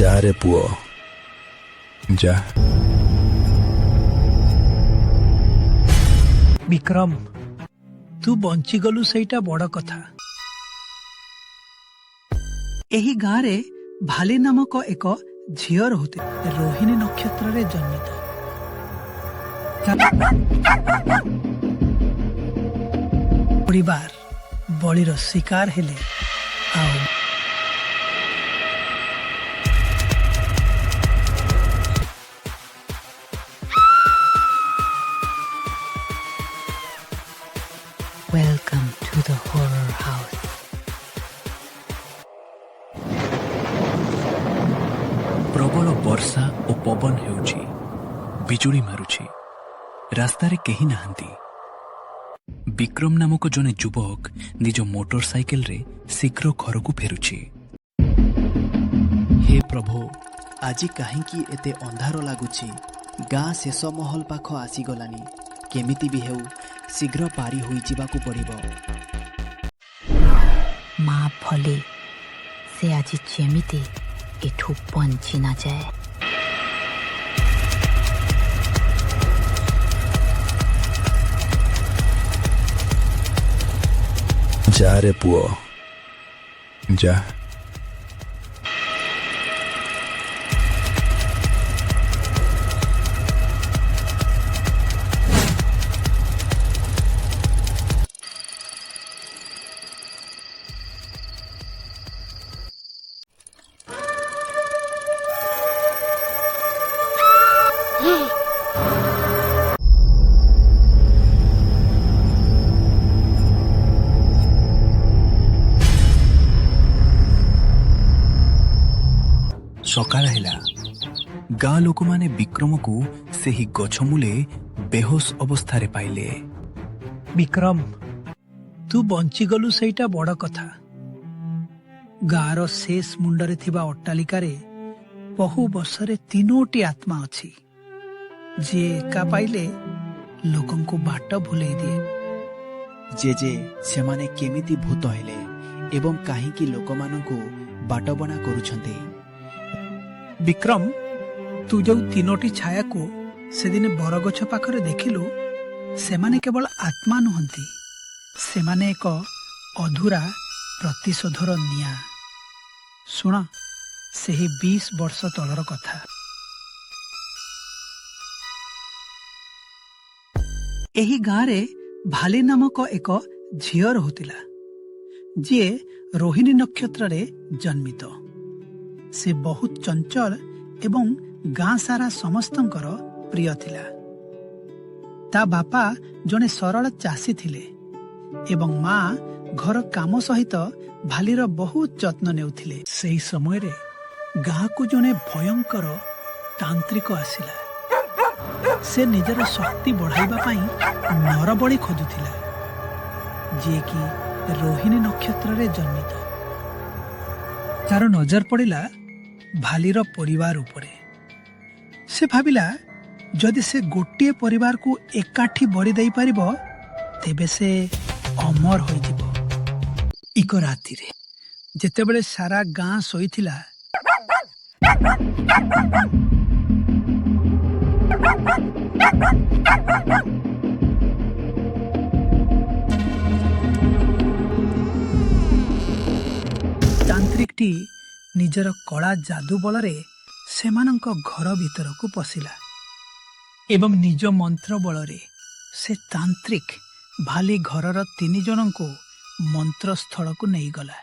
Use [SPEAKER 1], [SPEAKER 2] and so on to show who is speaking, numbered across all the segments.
[SPEAKER 1] जा रे पुओ जा।
[SPEAKER 2] विक्रम तू बंचीगलु सेटा बड़ कथा। एही गाँरे भाली नामक एक झील रोते रोहिणी नक्षत्र रे जन्मित। परिवार बलिर शिकार हेले आउ
[SPEAKER 3] Welcome to the horror house.
[SPEAKER 4] प्रबल वर्षा और पवन हेउछि, बिजुली मारुछि, रास्तारे केही नाहंती। विक्रम नामक जने युवक निज मोटरसाइकेल रे शीघ्र घर को फेरुछि।
[SPEAKER 5] हे प्रभु, आजि काहींकी एते अंधार लागुछि। गाँ शेष महल पाख आसीगलानी। केमिति भी हेउ शीघ्र पारी होई जिबाकू पड़िबो।
[SPEAKER 3] माँ भले से आज जेमिति एठू बंची ना जाए।
[SPEAKER 1] जा रे पुओ जा।
[SPEAKER 4] सकाळ हेला। गाँ लोक माने विक्रम को सेही गछ मूले बेहोश अवस्था रे पाइले।
[SPEAKER 2] विक्रम तू बंचीगलु सेटा बड़ कथा। गाँर शेष मुंडरे थिबा अट्टालिकारे बहु वर्षरे तीनोटी आत्मा अछि जे एका पाइले लोकंको बाट भुलेई दिए।
[SPEAKER 5] जे सेमाने केमिति भूत हेले एवं काहींकी लोकमानंकु बाटबना करूछन्ते।
[SPEAKER 2] विक्रम तू जो तीनोटी छाया को से दिन बरगछ पाखरे देखिलु सेमाने केवल आत्मा नुहंती, सेमाने एक अधूरा प्रतिशोधर निया। शुण सेही 20 वर्ष तलर कथा। एही गाँरे भाली नामक एक झील रोतिला जी रोहिणी नक्षत्र रे जन्मित। से बहुत चंचल एवं गाँ सारा समस्तंकर प्रिय थिला। ता बापा जने सरल चाषी थिले एवं माँ घर काम सहित भालीर बहुत जत्न नेउथिले। सेही समय रे गाँ को जने भयंकर तांत्रिक आसिला। से निजर शक्ति बढ़ाइबा पई नरबली खोजुथिला जे कि रोहिणी नक्षत्र रे जन्मित। तार नजर पड़िला भालीर परिवार उपरे। से भाविला जदि से गोटे परिवार को एकाठी बड़ी दे पारिबो तेबे से अमर होई जिवो। इको राति रे जेतेबेले सारा गाँ सोईथिला तांत्रिकटी निजर कला जादू बलरे सेमानंक घर भीतर को पशिला एवं निज मंत्र बलरे से तांत्रिक भाली घरर 3 जन को मंत्र स्थल को नहीं गला।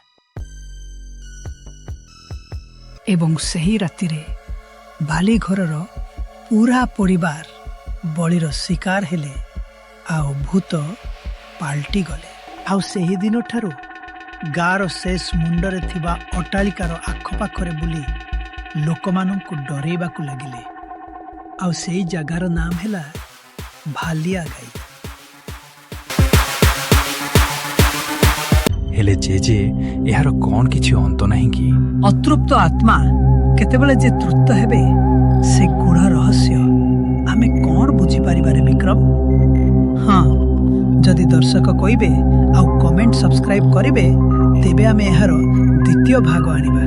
[SPEAKER 2] एवं सही राति रे भाली घरर पूरा परिवार बलिर शिकार हेले आउ भूत पाल्टी गले। आउ सही दिन ठारू गाँर शेष मुंडरे थिबा अट्टालिकार आखपाखरे बुली लोकमानंकु डरेइबाकु लागिले। आउ सेई जगार नाम हैला भालिया गाई।
[SPEAKER 4] हेले जे यार कौन किछि अंत नाही कि?
[SPEAKER 2] अतृप्त आत्मा केतेबेले जे तृप्त हेबे से गुढ़ रहस्य आमे कौन बुझी पारिबारे विक्रम? हाँ, जदि दर्शक कहिबे आउ कमेंट सब्सक्राइब करिबे तेबे आमे एहार द्वितीय भाग आनिबा।